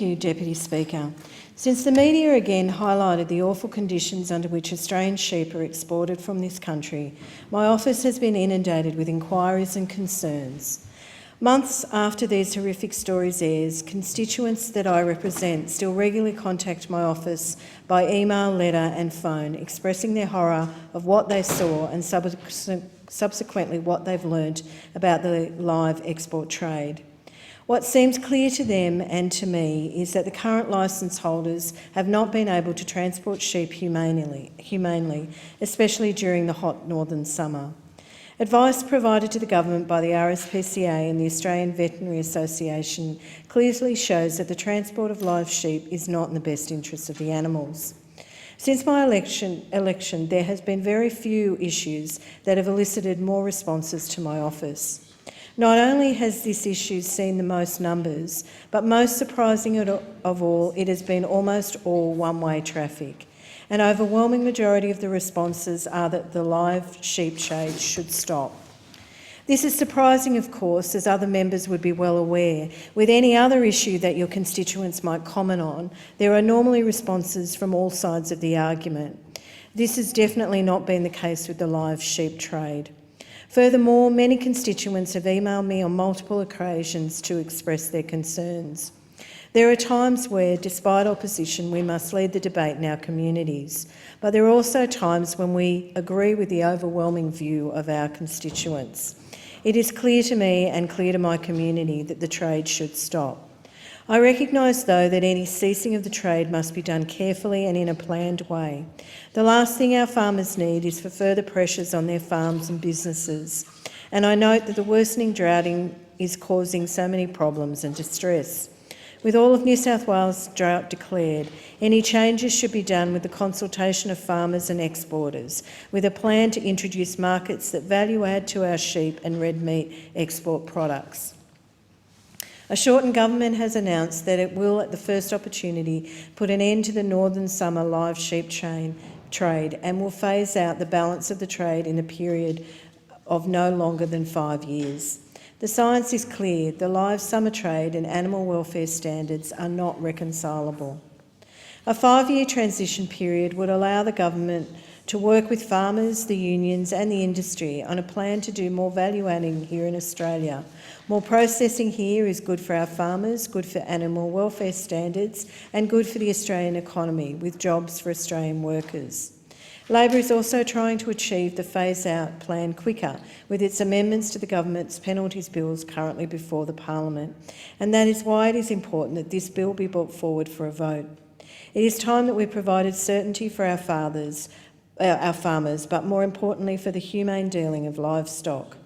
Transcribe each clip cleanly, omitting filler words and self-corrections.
Thank you, Deputy Speaker. Since the media again highlighted the awful conditions under which Australian sheep are exported from this country, my office has been inundated with inquiries and concerns. Months after these horrific stories airs, constituents that I represent still regularly contact my office by email, letter and phone, expressing their horror of what they saw and subsequently what they've learnt about the live export trade. What seems clear to them and to me is that the current licence holders have not been able to transport sheep humanely, especially during the hot northern summer. Advice provided to the government by the RSPCA and the Australian Veterinary Association clearly shows that the transport of live sheep is not in the best interests of the animals. Since my election, there has been very few issues that have elicited more responses to my office. Not only has this issue seen the most numbers, but most surprising of all, it has been almost all one-way traffic. An overwhelming majority of the responses are that the live sheep trade should stop. This is surprising, of course, as other members would be well aware. With any other issue that your constituents might comment on, there are normally responses from all sides of the argument. This has definitely not been the case with the live sheep trade. Furthermore, many constituents have emailed me on multiple occasions to express their concerns. There are times where, despite opposition, we must lead the debate in our communities, but there are also times when we agree with the overwhelming view of our constituents. It is clear to me and clear to my community that the trade should stop. I recognise, though, that any ceasing of the trade must be done carefully and in a planned way. The last thing our farmers need is for further pressures on their farms and businesses, and I note that the worsening droughting is causing so many problems and distress. With all of New South Wales drought declared, any changes should be done with the consultation of farmers and exporters, with a plan to introduce markets that value add to our sheep and red meat export products. A shortened government has announced that it will, at the first opportunity, put an end to the northern summer live sheep trade and will phase out the balance of the trade in a period of no longer than 5 years. The science is clear. The live summer trade and animal welfare standards are not reconcilable. A 5-year transition period would allow the government to work with farmers, the unions and the industry on a plan to do more value adding here in Australia. More processing here is good for our farmers, good for animal welfare standards and good for the Australian economy, with jobs for Australian workers. Labor is also trying to achieve the phase-out plan quicker with its amendments to the government's penalties bills currently before the Parliament, and that is why it is important that this bill be brought forward for a vote. It is time that we provided certainty for our farmers, but more importantly for the humane dealing of livestock.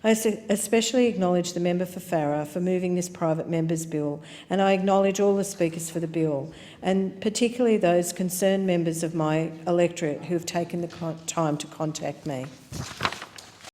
I especially acknowledge the member for Farrer for moving this private member's bill, and I acknowledge all the speakers for the bill, and particularly those concerned members of my electorate who have taken the time to contact me.